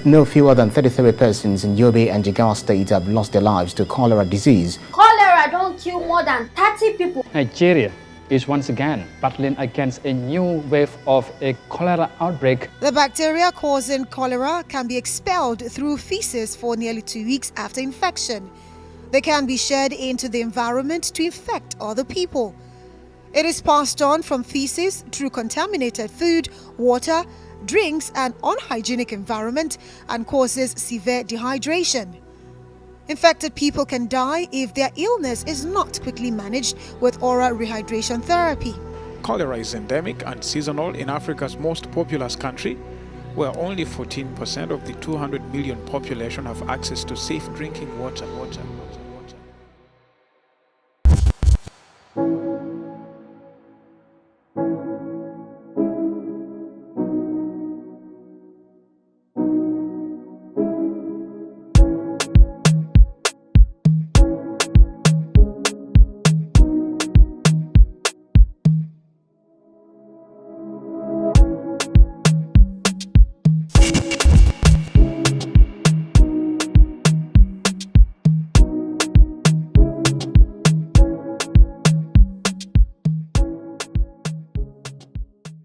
No fewer than 33 persons in Yobe and Jigawa State have lost their lives to cholera disease. Cholera don't kill more than 30 people. Nigeria is once again battling against a new wave of a cholera outbreak. The bacteria causing cholera can be expelled through feces for nearly 2 weeks after infection. They can be shed into the environment to infect other people. It is passed on from feces through contaminated food, water, drinks and unhygienic environment and causes severe dehydration. Infected people can die if their illness is not quickly managed with oral rehydration therapy. Cholera is endemic and seasonal in Africa's most populous country, where only 14% of the 200 million population have access to safe drinking water.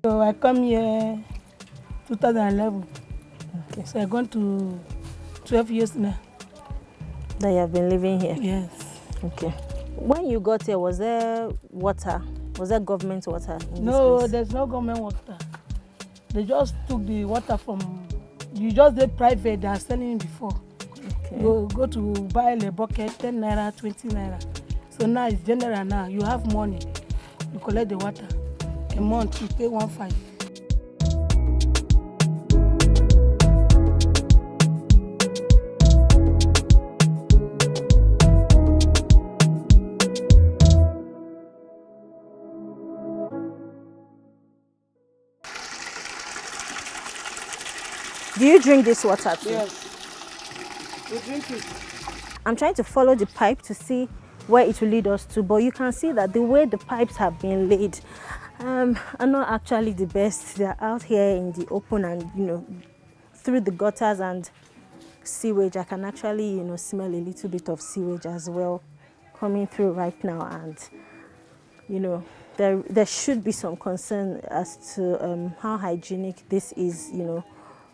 So I come here 2011. Okay. So I've gone to 12 years now. That you have been living here? Yes. Okay. When you got here, was there water? Was there government water in No, this place? there's no government water. They just took the water from, you just did private, they are selling it before. Okay. You go to buy a bucket, 10 naira, 20 naira. So now it's general now. You have money, you collect the water. A month, you pay 1.5. Do you drink this water too? Yes. We drink it. I'm trying to follow the pipe to see where it will lead us to, but you can see that the way the pipes have been laid are not actually the best. They're out here in the open and, through the gutters and sewage. I can actually, smell a little bit of sewage as well coming through right now. And, there should be some concern as to how hygienic this is,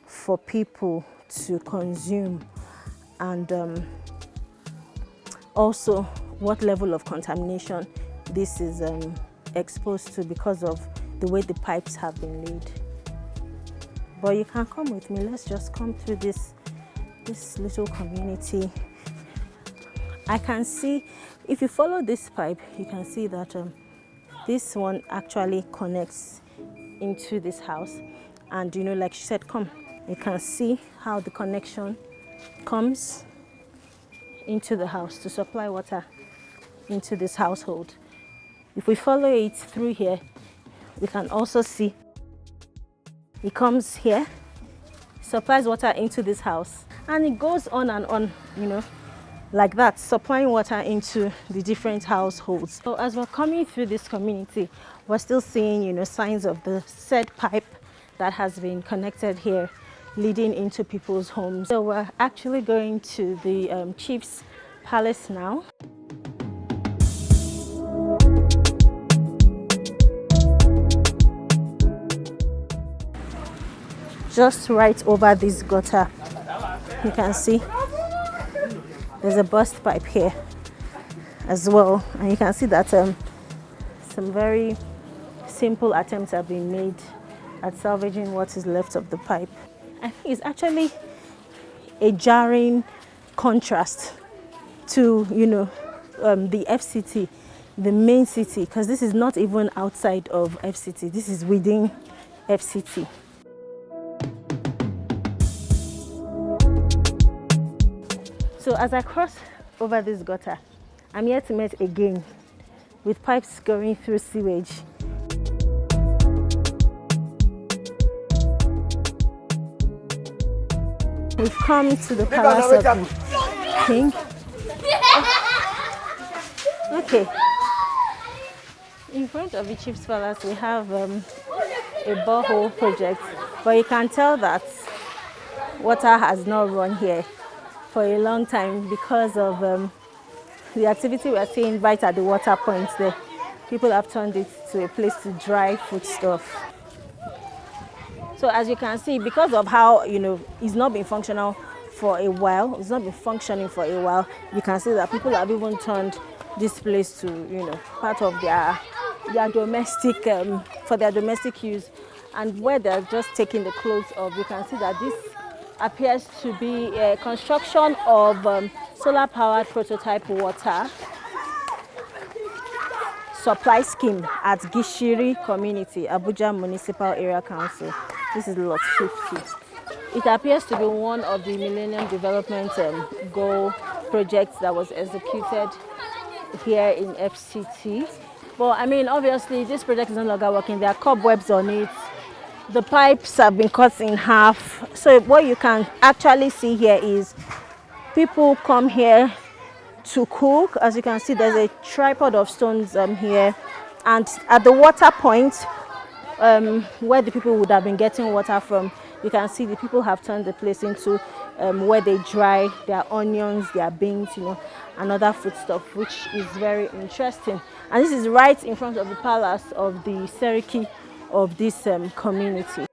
for people to consume. And also what level of contamination this is exposed to because of the way the pipes have been laid. But you can come with me. Let's just come through this little community. I can see, if you follow this pipe, you can see that this one actually connects into this house. And like she said, come, you can see how the connection comes into the house to supply water into this household. If we follow it through here, we can also see it comes here, supplies water into this house, and it goes on and on, like that, supplying water into the different households. So as we're coming through this community, we're still seeing, signs of the said pipe that has been connected here, leading into people's homes. So we're actually going to the chief's palace now. Just right over this gutter, you can see there's a burst pipe here as well, and you can see that some very simple attempts have been made at salvaging what is left of the pipe. I think it's actually a jarring contrast to the FCT, the main city, because this is not even outside of FCT, this is within FCT. So as I cross over this gutter, I'm here to meet again with pipes going through sewage. We've come to the palace of the king. Okay. In front of the chief's palace, we have a borehole project, but you can tell that water has not run here for a long time because of the activity we are seeing right at the water point there. People have turned it to a place to dry foodstuff. So as you can see, because of how, it's not been functional for a while, it's not been functioning for a while, you can see that people have even turned this place to, part of their domestic, for their domestic use. And where they're just taking the clothes off, you can see that this appears to be a construction of solar-powered prototype water supply scheme at Gishiri Community, Abuja Municipal Area Council. This is lot 50. It appears to be one of the Millennium Development Goal projects that was executed here in FCT. But I mean, obviously, this project is no longer working. There are cobwebs on it. The pipes have been cut in half. So what you can actually see here is people come here to cook. As you can see, there's a tripod of stones here. And at the water point, where the people would have been getting water from, you can see the people have turned the place into where they dry their onions, their beans, and other foodstuff, which is very interesting. And this is right in front of the palace of the Seriki of this community.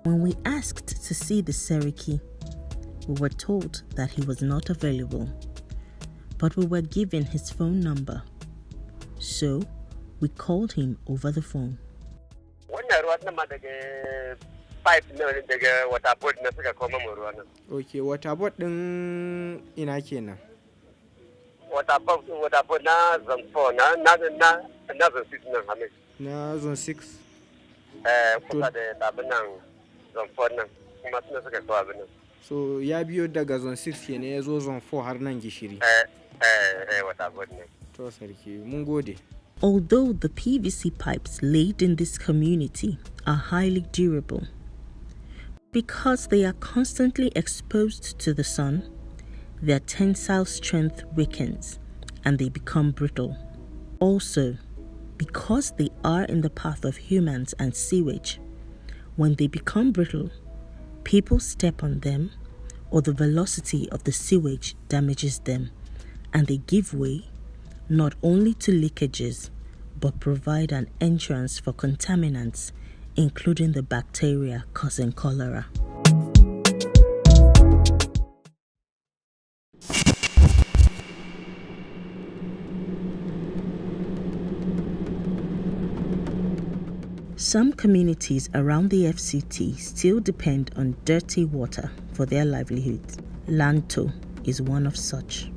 When we asked to see the Seriki, we were told that he was not available, but we were given his phone number. So we called him over the phone. Okay, water board din ina kenan. Water board na zone 4 na zone 6 nan hame. Na zone 6. Kusa da tabin nan zone 4 nan kuma suna suka kawo abin nan. So ya biyo daga zone 6 kenan ya zo zone 4 har nan Gishiri. Water board ne. To sarki mun gode. Although the PVC pipes laid in this community are highly durable, because they are constantly exposed to the sun, their tensile strength weakens and they become brittle. Also, because they are in the path of humans and sewage, when they become brittle, people step on them or the velocity of the sewage damages them and they give way not only to leakages but provide an entrance for contaminants, including the bacteria causing cholera. Some communities around the FCT still depend on dirty water for their livelihoods. Lanto is one of such.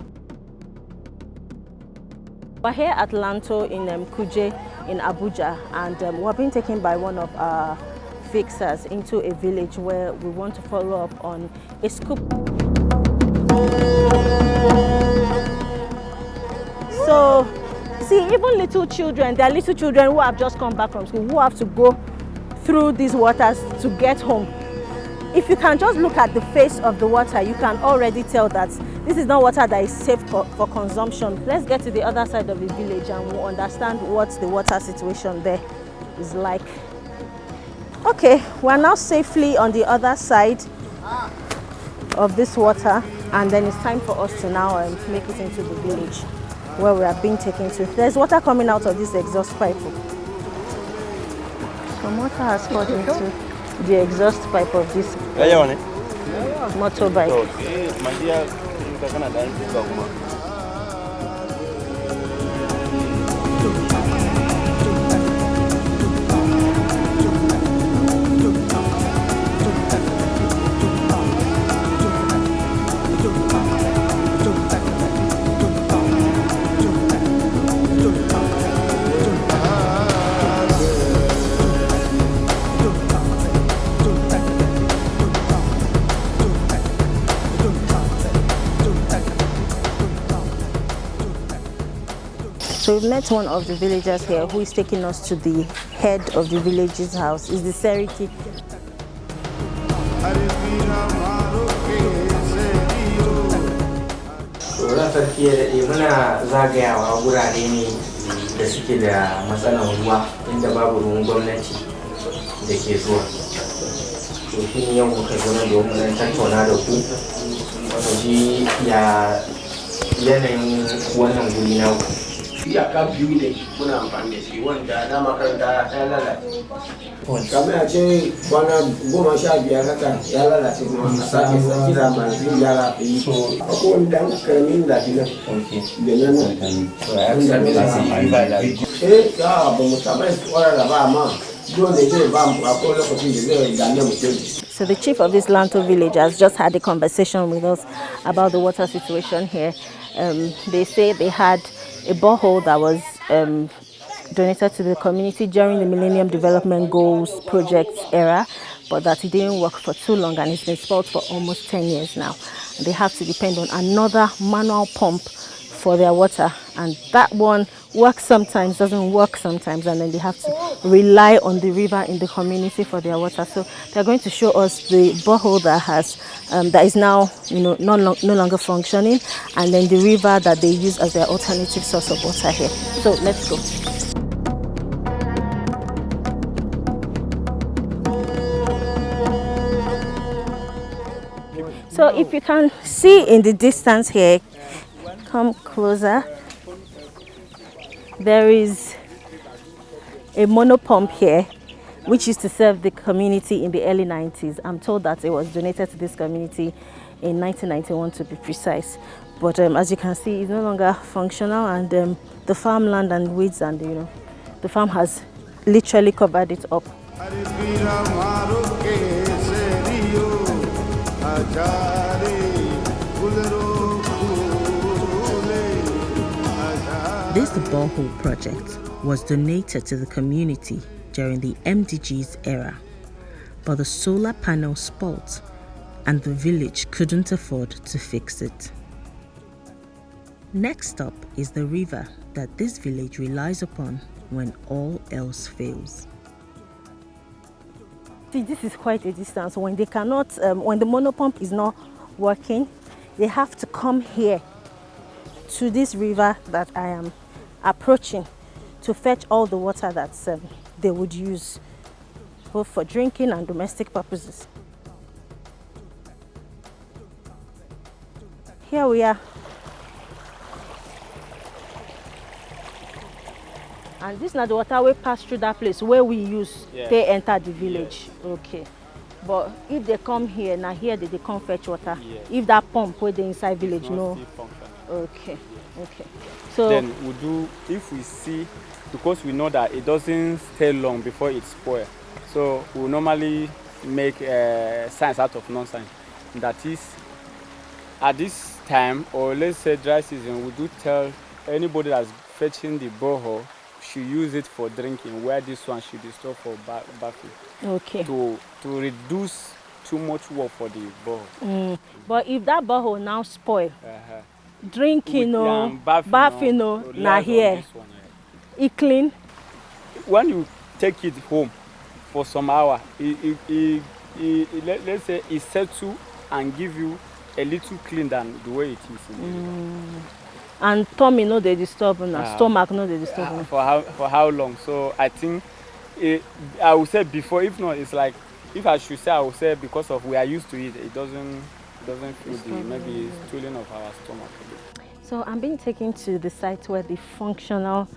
We're here at Lanto in Kuje in Abuja, and we're being taken by one of our fixers into a village where we want to follow up on a scoop. So, see, even little children, there are little children who have just come back from school, who have to go through these waters to get home. If you can just look at the face of the water, you can already tell that this is not water that is safe for consumption. Let's get to the other side of the village and we'll understand what the water situation there is like. Okay, we're now safely on the other side of this water, and then it's time for us to now make it into the village where we are being taken to. There's water coming out of this exhaust pipe. Some water has poured into the exhaust pipe of this motorbike. So we've met one of the villagers here who is taking us to the head of the village's house. Is the Seriki. Muna zagayawa wurare ne da suke da matsalar ruwa inda babu ruwan gwamnati da ke zuwa. to shi ne yau muka zo na domin tattauna da ku wato ji ya yanayin wannan guri na ku. Iyaka biyu ne muna amfani da shi wanda na makaranta ya lalace. Kamar ya ce kwana 15 haka ya lalace kuma a sake kira masu yara a yi. Akwai wani dan karamin lafi nan. Da nan. Ya ba mu taɓa tsoron ba amma dole zai ba mu akwai lokacin da zai dame mutum. So the chief of this Lanto village has just had a conversation with us about the water situation here. They say they had a borehole that was donated to the community during the Millennium Development Goals project era, but that it didn't work for too long and it's been spoiled for almost 10 years now. And they have to depend on another manual pump for their water, and that one works sometimes, doesn't work sometimes, and then they have to rely on the river in the community for their water. So they're going to show us the borehole that has that is now no longer functioning, and then the river that they use as their alternative source of water here. So let's go. So if you can see in the distance here, come closer, there is a monopump here which used to serve the community in the early 90s. I'm told that it was donated to this community in 1991 to be precise, but as you can see, it's no longer functional, and the farmland and weeds and the farm has literally covered it up. This borehole project was donated to the community during the MDG's era, but the solar panel spoiled and the village couldn't afford to fix it. Next up is the river that this village relies upon when all else fails. See, this is quite a distance. When they cannot, when the monopump is not working, they have to come here to this river that I am approaching to fetch all the water that they would use both for drinking and domestic purposes. Here we are. And this is not the water we pass through that place where we use they enter the village. Okay. But if they come here, now here they come fetch water. If that pump where they inside village, no. Okay. Okay. So then we do, if we see, because we know that it doesn't stay long before it spoils, so we normally make science out of nonsense. That is, at this time, or let's say dry season, we do tell anybody that's fetching the borehole should use it for drinking, where this one should be stored for bathing. Okay. To reduce too much work for the borehole. But if that borehole now spoil, drinking or bathing now here, it clean. When you take it home for some hour, let's say it settle and give you a little clean than the way it is. And tummy no they disturb now, stomach no they disturb. For how long? So I think I would say before, if not, it's like, if I should say, I would say because of we are used to it, it doesn't feel the maybe stooling of our stomach. So I'm being taken to the site where the functional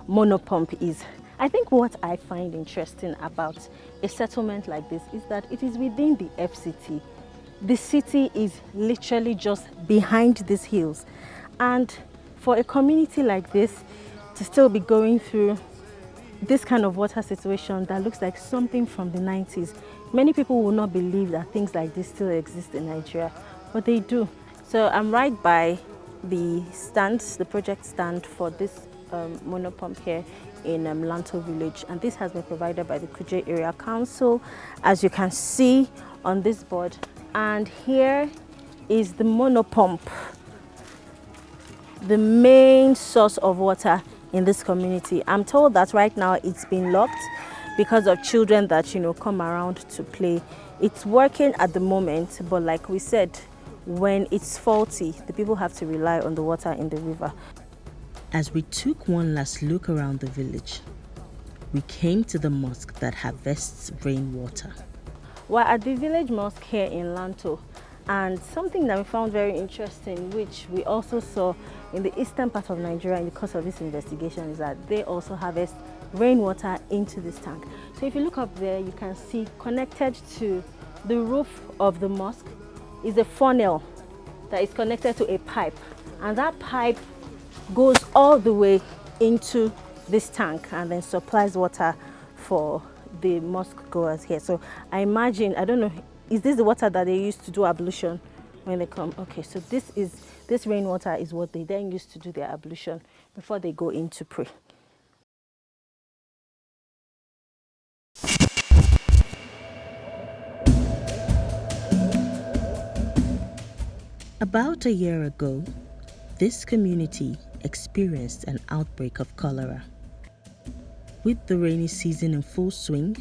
monopump is. I think what I find interesting about a settlement like this is that it is within the FCT. The city is literally just behind these hills, and for a community like this to still be going through this kind of water situation that looks like something from the 90s, many people will not believe that things like this still exist in Nigeria, but they do. So I'm right by the stand, the project stand for this monopump here in Lanto village, and this has been provided by the Kuje Area Council, as you can see on this board. And here is the monopump, the main source of water in this community. I'm told that right now it's been locked because of children that come around to play. It's working at the moment, but like we said, when it's faulty, the people have to rely on the water in the river. As we took one last look around the village, we came to the mosque that harvests rainwater. We're at the village mosque here in Lanto, and something that we found very interesting, which we also saw in the eastern part of Nigeria in the course of this investigation, is that they also harvest rainwater into this tank. So if you look up there, you can see connected to the roof of the mosque is a funnel that is connected to a pipe, and that pipe goes all the way into this tank and then supplies water for the mosque goers here. So I imagine, I don't know, is this the water that they use to do ablution when they come? Okay, so this rainwater is what they then use to do their ablution before they go in to pray. About a year ago, this community experienced an outbreak of cholera. With the rainy season in full swing,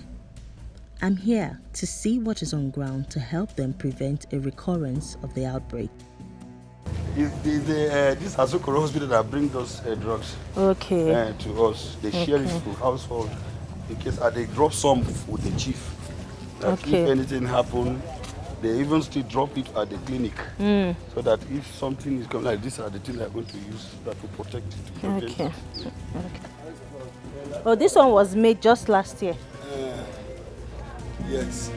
I'm here to see what is on ground to help them prevent a recurrence of the outbreak. It's this Azokoro hospital that brings those drugs to us. They share it to household in case they drop some with the chief. That if anything happens, they even still drop it at the clinic, so that if something is coming, like these are the things they are going to use that will protect it. Prevent it. Oh, this one was made just last year. Yes.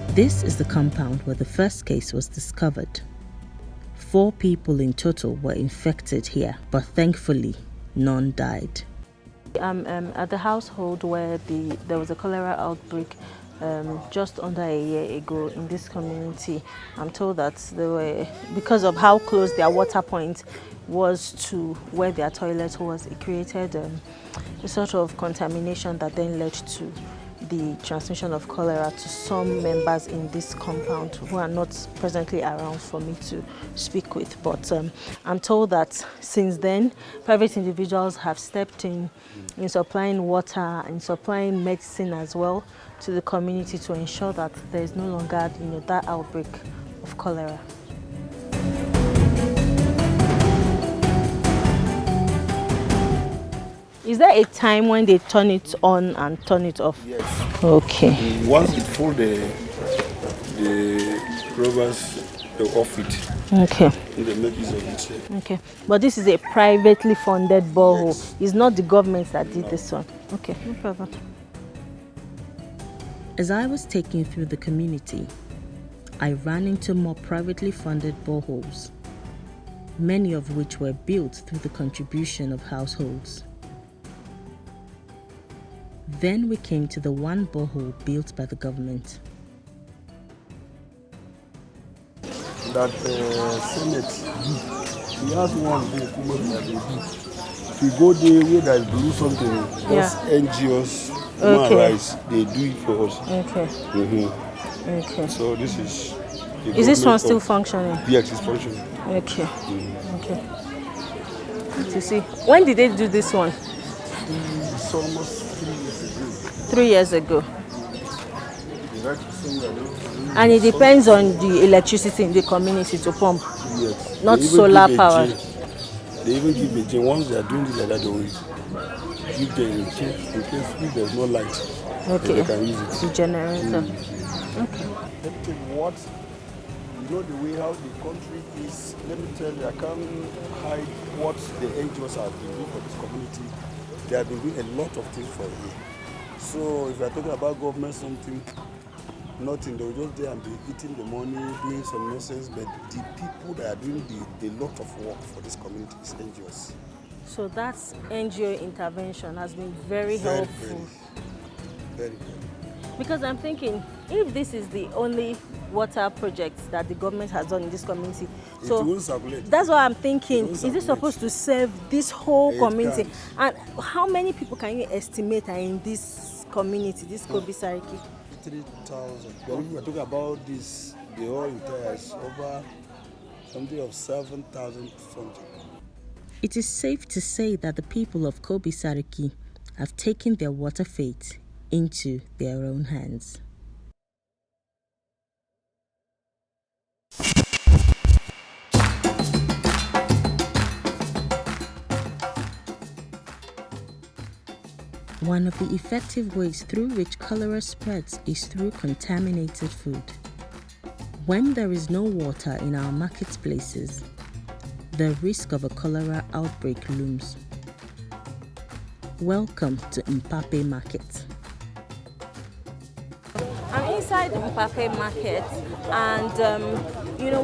This is the compound where the first case was discovered. 4 people in total were infected here, but thankfully, none died. At the household where there was a cholera outbreak just under a year ago in this community. I'm told that they were, because of how close their water point was to where their toilet was, it created a sort of contamination that then led to the transmission of cholera to some members in this compound who are not presently around for me to speak with. But I'm told that since then, private individuals have stepped in supplying water and supplying medicine as well to the community to ensure that there is no longer, that outbreak of cholera. Is there a time when they turn it on and turn it off? Yes. Okay. Once it full, the robbers, they off it. Okay. They make use of it. Okay. But this is a privately funded borehole. Yes. It's not the government that did this one. Okay, no problem. As I was taking through the community, I ran into more privately funded boreholes, many of which were built through the contribution of households. Then we came to the one borehole built by the government. That Senate, he has one there, that they do. If you go there where there is blue something, those NGOs, human rights, they do it for us. Okay. Okay. So this is... Is this one still functioning? Yes, it's functioning. Okay. Okay. To see. When did they do this one? It's almost 3 years ago. And it depends on the electricity in the community to pump. Yes. Not solar power. They even give a chain. Once they are doing it like that, they will give them a chain in case if there's no light. Okay. They can use it. The generator. Okay. What, the way how the country is, let me tell you, I can't hide what the NGOs have been doing for this community. They have been doing a lot of things for you. So if you are talking about government something, nothing, they will just there and be eating the money, doing some nonsense, but the people that are doing the lot of work for this community is NGOs. So that NGO intervention has been very helpful. Very. Because I'm thinking, if this is the only water project that the government has done in this community, so that's what I'm thinking. Is it supposed to serve this whole community? And how many people can you estimate are in this community, this Kobe Sariki? 3,000. But if we are talking about this, the whole entire is over something of 7,000 something. It is safe to say that the people of Kobe Sariki have taken their water fate into their own hands. One of the effective ways through which cholera spreads is through contaminated food. When there is no water in our marketplaces, the risk of a cholera outbreak looms. Welcome to Mpape Market. I'm inside the Mpape Market, and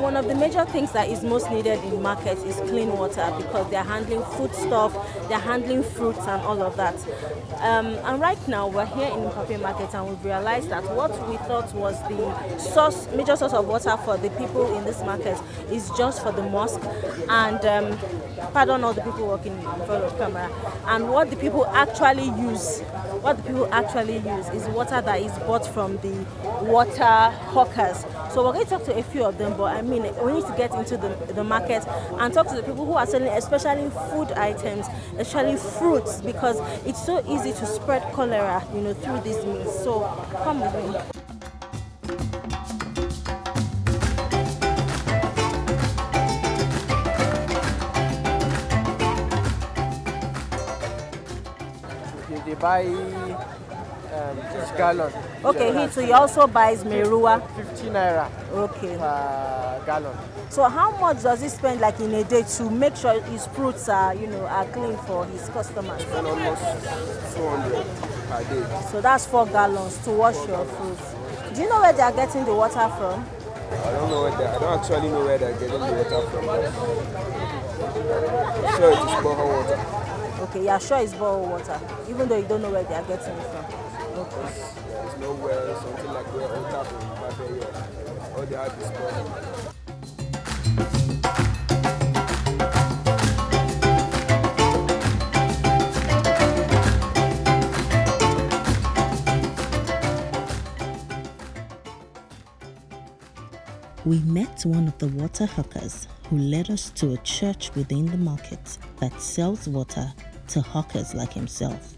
one of the major things that is most needed in markets is clean water, because they're handling food stuff, they're handling fruits and all of that. And right now we're here in the Mpape Market, and we've realized that what we thought was the major source of water for the people in this market is just for the mosque, and pardon all the people working in front of the camera. And what the people actually use is water that is bought from the water hawkers. So we're going to talk to a few of them, but we need to get into the market and talk to the people who are selling, especially food items, especially fruits, because it's so easy to spread cholera, through these means. So come with me. They buy this gallon. Okay, so he also buys Merua. 50 naira. Okay. Per gallon. So how much does he spend like in a day to make sure his fruits are clean for his customers? Spend almost 200 per day. So that's 4 gallons to wash your fruits. Do you know where they are getting the water from? I don't actually know where they're getting the water from. Sure, it is borehole water. Okay, you're sure it's borehole water, even though you don't know where they are getting it from. Okay. There's no well, something like where all tap in here. All they have is borehole. We met one of the water hawkers who led us to a church within the market that sells water to hawkers like himself.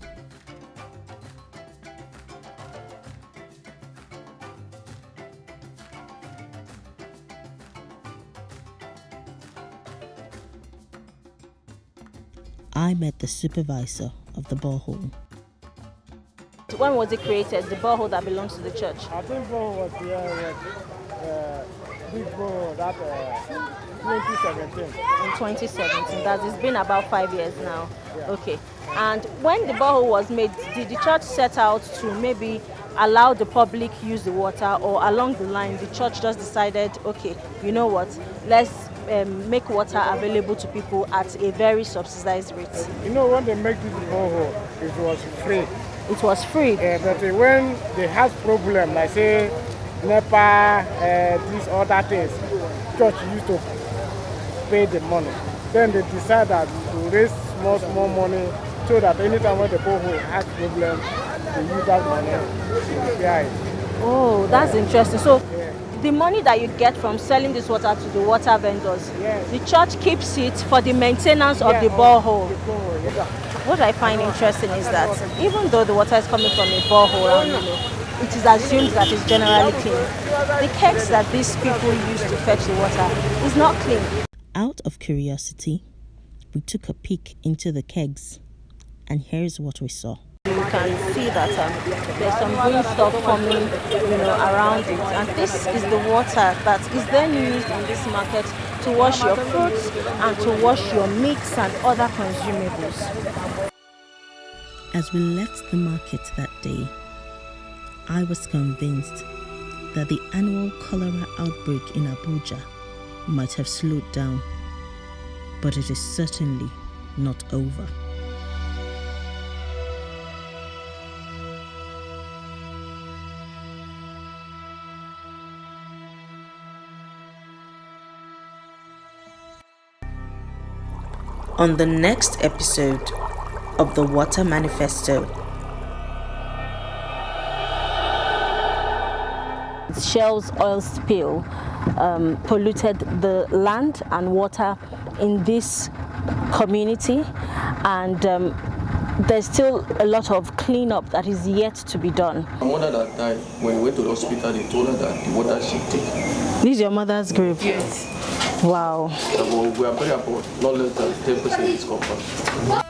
I met the supervisor of the borehole. When was it created, the borehole that belongs to the church? I think borehole was big borehole that 2017. In 2017, that has been about 5 years now. Yeah. Okay. And when the borehole was made, did the church set out to maybe allow the public use the water, or along the line the church just decided, okay, you know what, let's make water available to people at a very subsidized rate? When they make this borehole, it was free. It was free? Yeah, but when they have problem, like say NEPA, these other things, church used to pay the money. Then they decide that to raise small money, so that anytime when the borehole has problem, they use that money to repair it. Oh, that's interesting. So the money that you get from selling this water to the water vendors, the church keeps it for the maintenance of the borehole. What I find interesting is that even though the water is coming from a borehole, it is assumed that it's generally clean, the kegs that these people use to fetch the water is not clean. Out of curiosity, we took a peek into the kegs, and here's what we saw. You can see that there's some green stuff forming, around it, and this is the water that is then used in this market to wash your fruits and to wash your meats and other consumables. As we left the market that day, I was convinced that the annual cholera outbreak in Abuja might have slowed down, but it is certainly not over. On the next episode of the Water Manifesto. Shell's oil spill polluted the land and water in this community, and there's still a lot of cleanup that is yet to be done. My mother that died, when we went to the hospital, they told her that the water she take. This is your mother's grave? Yes. Wow. We are very about not less than 10% is confirmed.